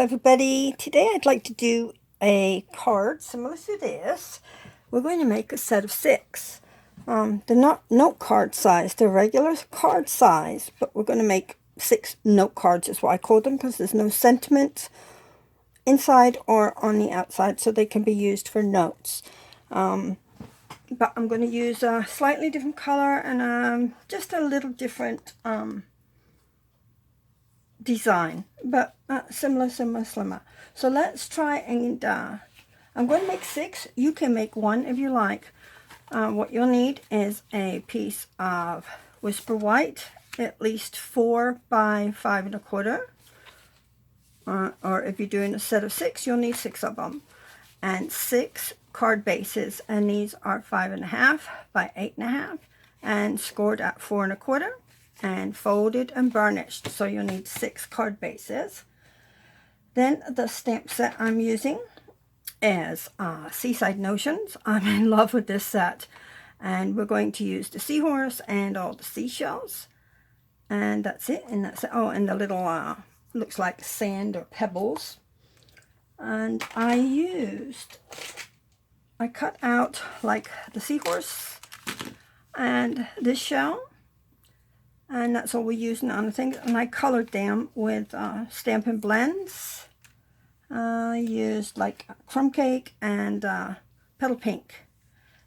everybody. Today I'd like to do a card similar to this. We're going to make a set of 6. They're not note card size, they're regular card size, but we're going to make 6 note cards is what I call them, because there's no sentiment inside or on the outside, so they can be used for notes. But I'm going to use a slightly different color and just a little different design, but similar. So let's try, and I'm going to make 6. You can make 1 if you like. What you'll need is a piece of Whisper White, at least 4 by 5 1/4, or if you're doing a set of 6, you'll need 6 of them, and 6 card bases, and these are 5 1/2 by 8 1/2 and scored at 4 1/4 and folded and burnished. So you'll need 6 card bases. Then the stamp set I'm using is Seaside Notions. I'm in love with this set, and we're going to use the seahorse and all the seashells, and that's it. And that's it. Oh, and the little looks like sand or pebbles. And I cut out like the seahorse and this shell, and that's all we're using on the thing. And I colored them with Stampin' Blends. I used like crumb cake and petal pink,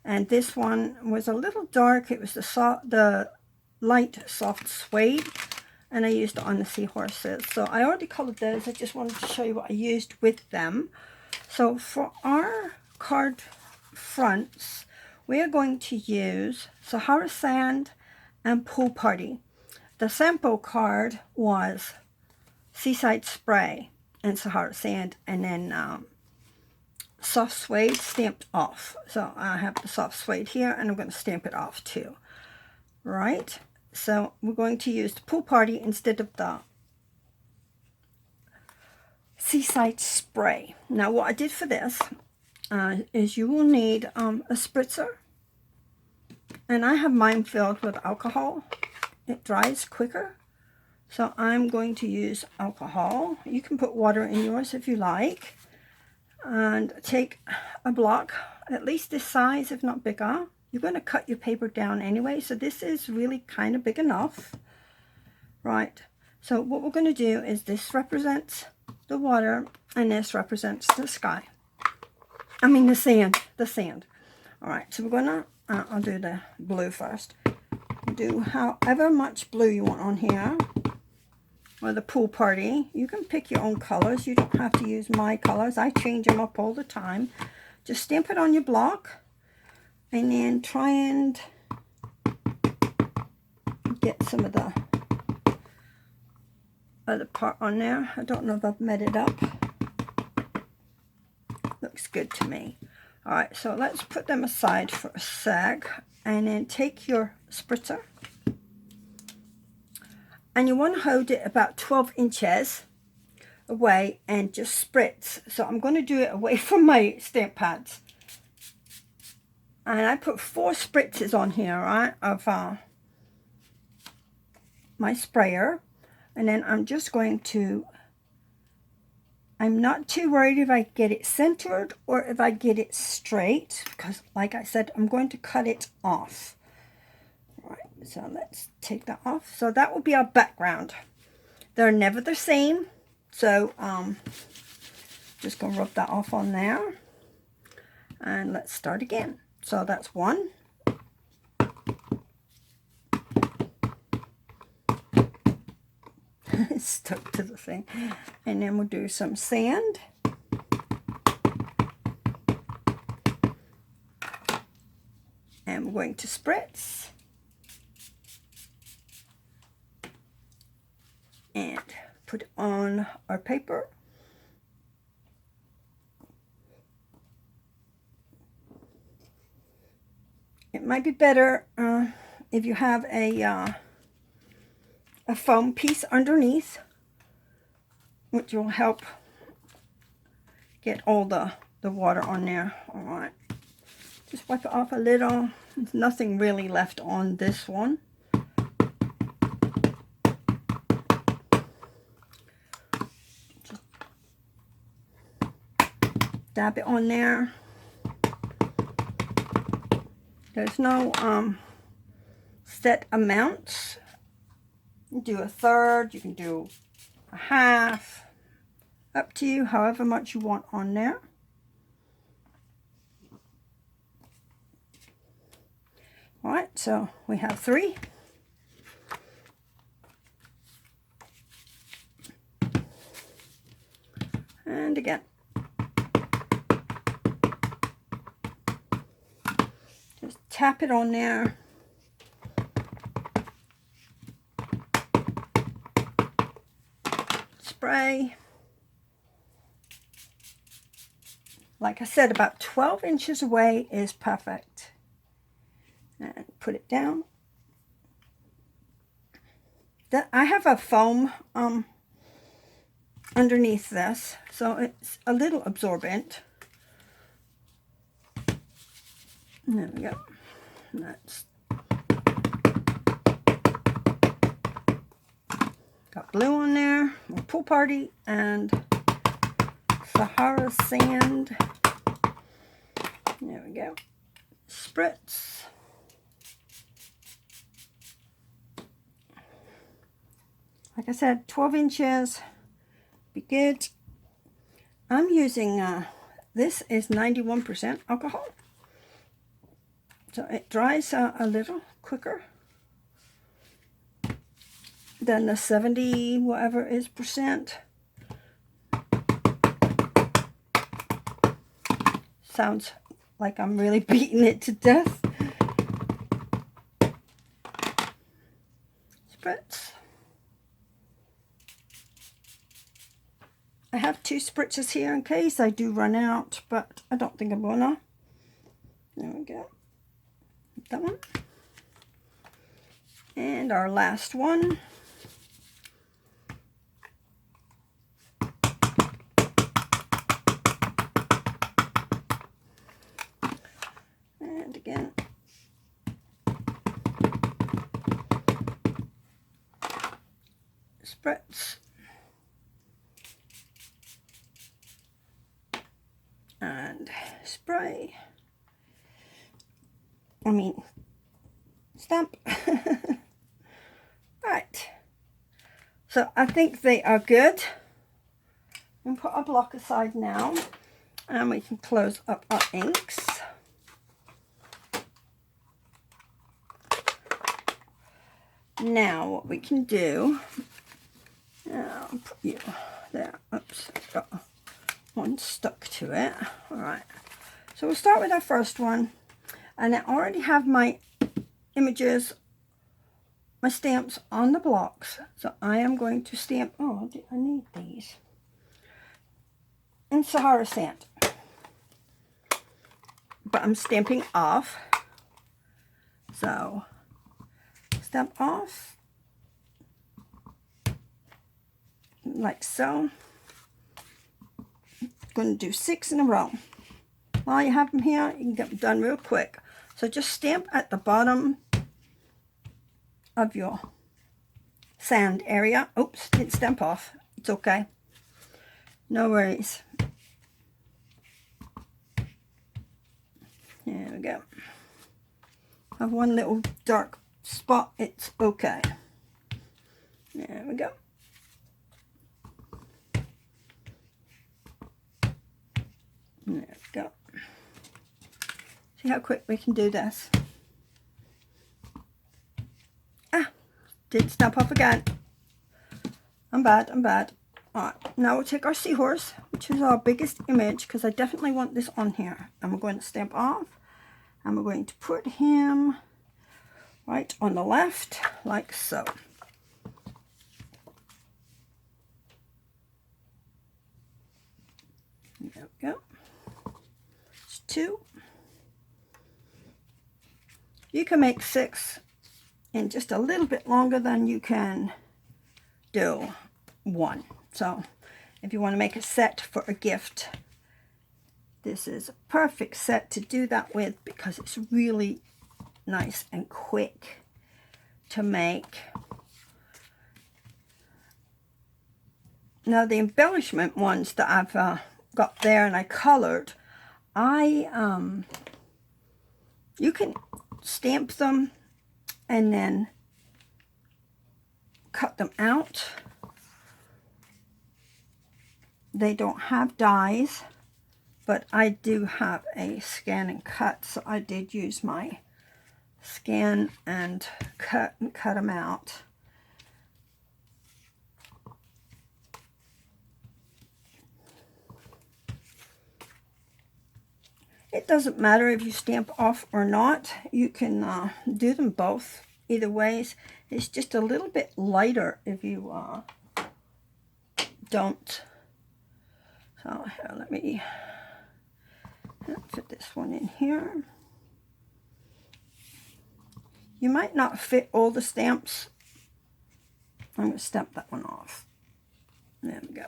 and this one was a little dark. It was the light soft suede, and I used it on the seahorses. So I already colored those. I just wanted to show you what I used with them. So for our card fronts, we are going to use Sahara Sand and Pool Party. The sample card was Seaside Spray and Sahara Sand, and then soft suede stamped off. So I have the soft suede here, and I'm going to stamp it off too. Right? So we're going to use the Pool Party instead of the Seaside Spray. Now what I did for this is you will need a spritzer, and I have mine filled with alcohol. It dries quicker, so I'm going to use alcohol. You can put water in yours if you like, and take a block at least this size, if not bigger. You're going to cut your paper down anyway, so this is really kind of big enough. Right, so what we're going to do is this represents the water, and this represents the sky. I mean the sand. All right, so we're gonna I'll do the blue first. Do however much blue you want on here, or the Pool Party. You can pick your own colors. You don't have to use my colors. I change them up all the time. Just stamp it on your block, and then try and get some of the other part on there. I don't know if I've met it up. Looks good to me. All right, so let's put them aside for a sec, and then take your spritzer, and you want to hold it about 12 inches away and just spritz. So I'm going to do it away from my stamp pads, and I put 4 spritzes on here, right, of my sprayer. And then I'm just going to, I'm not too worried if I get it centered or if I get it straight, because like I said, I'm going to cut it off. All right, so let's take that off. So that will be our background. They're never the same, so just gonna rub that off on there, and let's start again. So that's 1. It's stuck to the thing. And then we'll do some sand. And we're going to spritz. And put it on our paper. It might be better if you have a foam piece underneath, which will help get all the water on there. All right, just wipe it off a little. There's nothing really left on this one. Just Dab it on there. There's no set amounts. You can do a third, you can do a half, up to you, however much you want on there. All right, so we have 3. And again. Just tap it on there. Spray. Like I said, about 12 inches away is perfect. And put it down. I have a foam underneath this, so it's a little absorbent. There we go. That's got blue on there, more pool party, and Sahara sand. There we go. Spritz. Like I said, 12 inches, be good. I'm using, this is 91% alcohol. So it dries a little quicker than the 70 whatever is percent. Sounds like I'm really beating it to death. Spritz. I have 2 spritzes here in case I do run out, but I don't think I'm gonna. There we go. That one. And our last one. And again. Spritz. And spray. I mean, stamp. Right. So I think they are good. I'm put our block aside now, and we can close up our inks. Now what we can do, I'll put you there. Oops, got one stuck to it. All right. So we'll start with our first one. And I already have my images, my stamps on the blocks. So I am going to stamp, oh, I need these, in Sahara sand. But I'm stamping off. So, stamp off. Like so. I'm going to do 6 in a row. While you have them here, you can get them done real quick. So just stamp at the bottom of your sand area. Oops, didn't stamp off. It's okay. No worries. There we go. I have one little dark spot. It's okay. There we go. There we go. See how quick we can do this. Ah, didn't stamp off again. I'm bad, I'm bad. Alright, now we'll take our seahorse, which is our biggest image, because I definitely want this on here. And we're going to stamp off. And we're going to put him right on the left, like so. There we go. It's 2. You can make 6 in just a little bit longer than you can do 1. So if you want to make a set for a gift, this is a perfect set to do that with, because it's really nice and quick to make. Now the embellishment ones that I've got there and I colored, you can stamp them and then cut them out. They don't have dies, but I do have a scan and cut, so I did use my scan and cut them out. It doesn't matter if you stamp off or not. You can do them both either ways. It's just a little bit lighter if you don't. So here, let me fit this one in here. You might not fit all the stamps. I'm going to stamp that one off. There we go.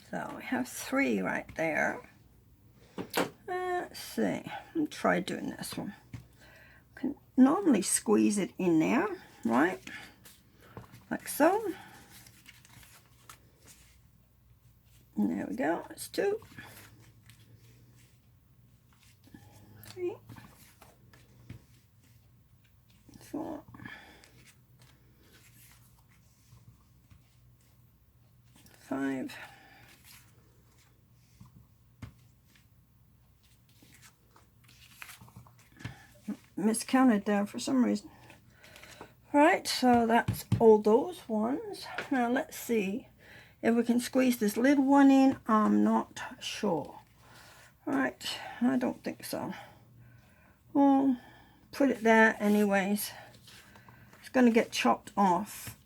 So we have 3 right there. Let's see. I'll try doing this one. Can normally squeeze it in there, right? Like so. And there we go. That's 2, 3, 4, 5. Miscounted there for some reason. Right, so that's all those ones. Now let's see if we can squeeze this little one in. I'm not sure. Right, I don't think so. Well, put it there anyways. It's going to get chopped off.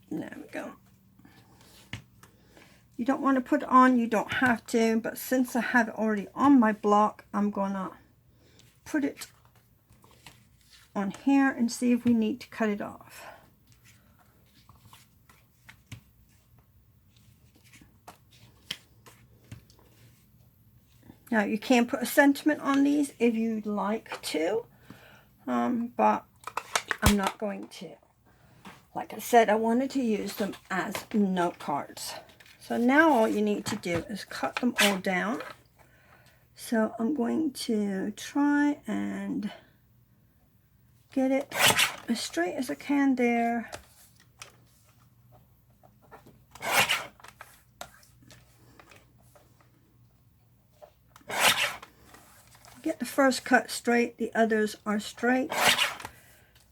There we go. You don't want to put it on, you don't have to, but since I have it already on my block, I'm going to put it on here and see if we need to cut it off. Now you can put a sentiment on these if you'd like to, but I'm not going to. Like I said, I wanted to use them as note cards. So now all you need to do is cut them all down. So I'm going to try and get it as straight as I can there. Get the first cut straight, the others are straight.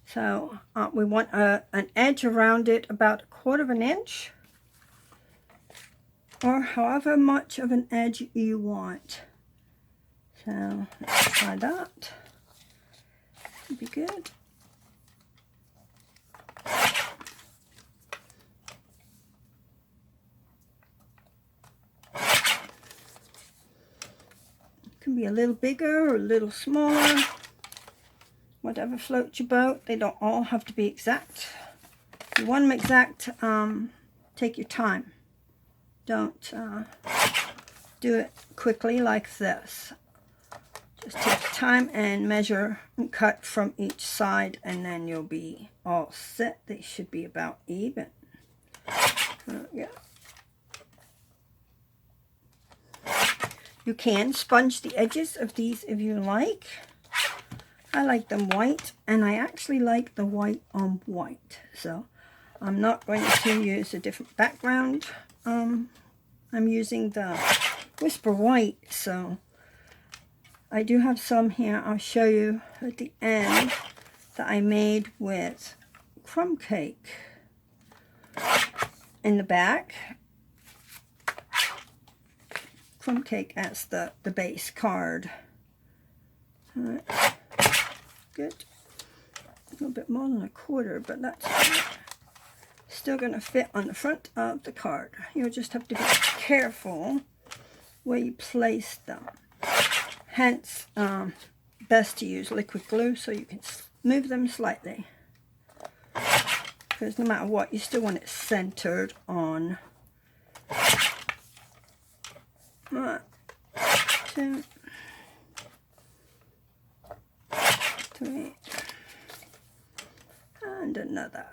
So we want an edge around it about 1/4 inch, or however much of an edge you want. So let's try that. Should be good. Can be a little bigger or a little smaller. Whatever floats your boat. They don't all have to be exact. If you want them exact, take your time. Don't do it quickly like this. Just take your time and measure and cut from each side, and then you'll be all set. They should be about even. Yeah. You can sponge the edges of these if you like. I like them white, and I actually like the white on white. So I'm not going to use a different background. I'm using the Whisper White, so I do have some here. I'll show you at the end that I made with crumb cake in the back. Crumb cake as the base card. All right. Good. A little bit more than 1/4, but that's still going to fit on the front of the card. You'll just have to be careful where you place them. Hence, best to use liquid glue so you can move them slightly. because no matter what, you still want it centered on 1, 2, 3, and another.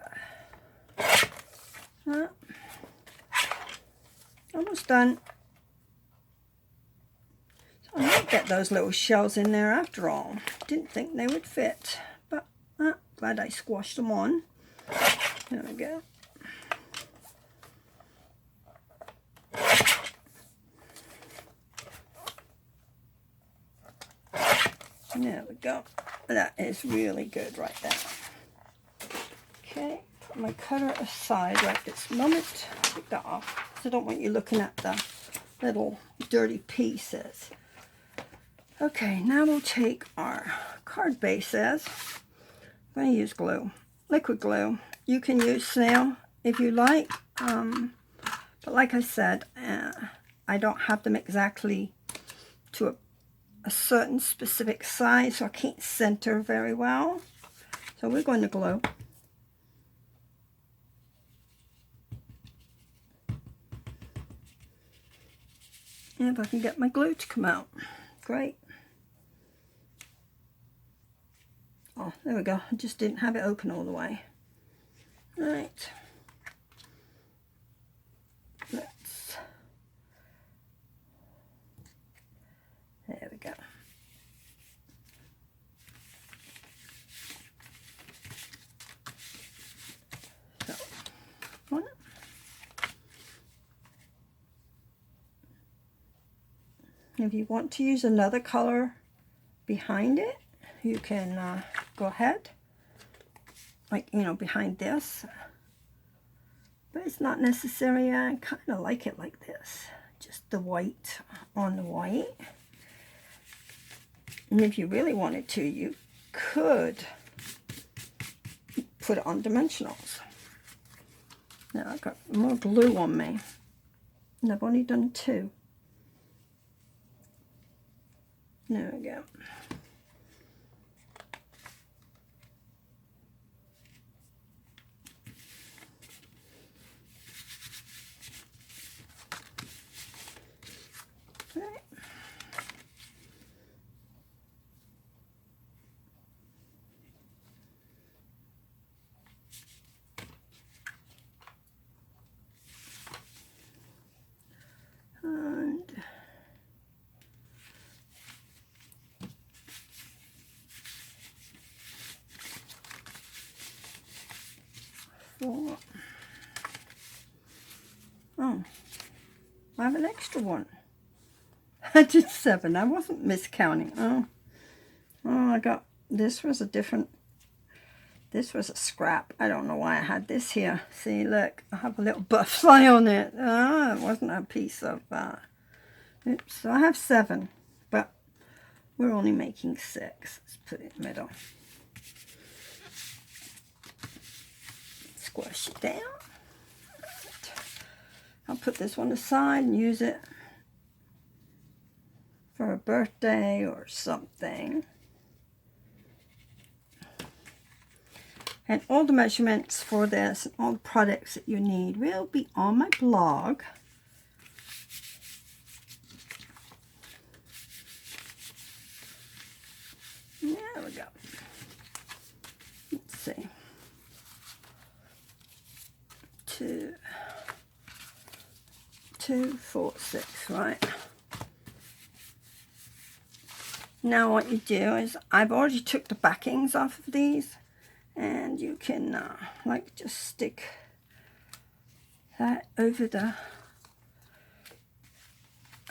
Almost done. So I might get those little shells in there after all. Didn't think they would fit, but glad I squashed them on. There we go. There we go. That is really good right there. Okay, put my cutter aside right this moment. Take that off, because I don't want you looking at the little dirty pieces. Okay, now we'll take our card bases. I'm going to use glue, liquid glue. You can use snail if you like, but like I said, I don't have them exactly to a certain specific size, so I can't center very well. So we're going to glue. And if I can get my glue to come out, great. Oh, there we go. I just didn't have it open all the way. Right. There we go. So, one. If you want to use another color behind it, you can go ahead, like, you know, behind this, but it's not necessary. I kind of like it like this, just the white on the white. And if you really wanted to, you could put it on dimensionals. Now I've got more glue on me, and I've only done 2. There we go. And 4. Oh, I have an extra one. I did 7. I wasn't miscounting. Oh, I got, this was a different, this was a scrap. I don't know why I had this here. See, look, I have a little butterfly on it. It wasn't a piece of, oops, so I have 7, but we're only making 6. Let's put it in the middle. Squash it down. I'll put this one aside and use it for a birthday or something. And all the measurements for this and all the products that you need will be on my blog. There we go. Let's see. 2, 4, 6, right? Now what you do is, I've already took the backings off of these, and you can like just stick that over the,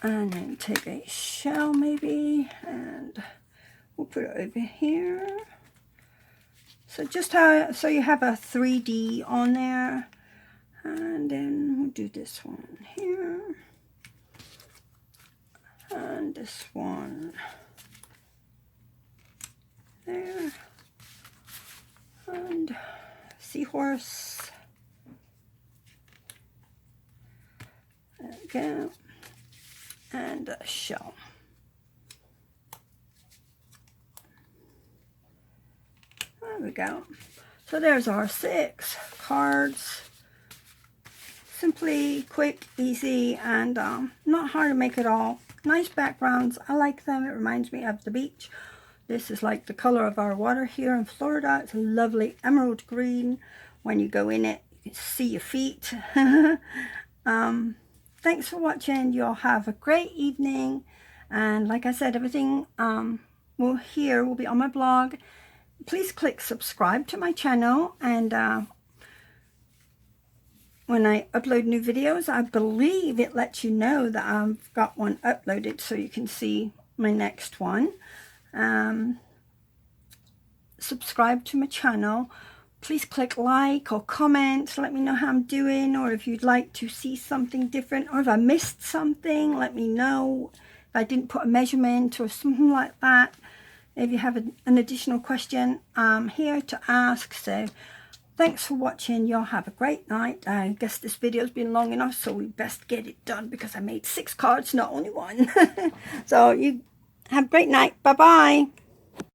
and then take a shell maybe, and we'll put it over here. So just how, so you have a 3D on there. And then we'll do this one here, and this one there, and seahorse, there we go, and a shell. There we go. So there's our 6 cards. Simply, quick, easy, and not hard to make at all. Nice backgrounds. I like them. It reminds me of the beach. This is like the color of our water here in Florida. It's a lovely emerald green. When you go in it, you can see your feet. Thanks for watching. You'll have a great evening. And like I said, everything will be on my blog. Please click subscribe to my channel. And when I upload new videos, I believe it lets you know that I've got one uploaded so you can see my next one. Subscribe to my channel. Please click like or comment. Let me know how I'm doing, or if you'd like to see something different, or if I missed something, let me know. If I didn't put a measurement or something like that. If you have an additional question, I'm here to ask. So thanks for watching. Y'all have a great night. I guess this video's been long enough, so we best get it done because I made 6 cards, not only one. So you have a great night. Bye-bye.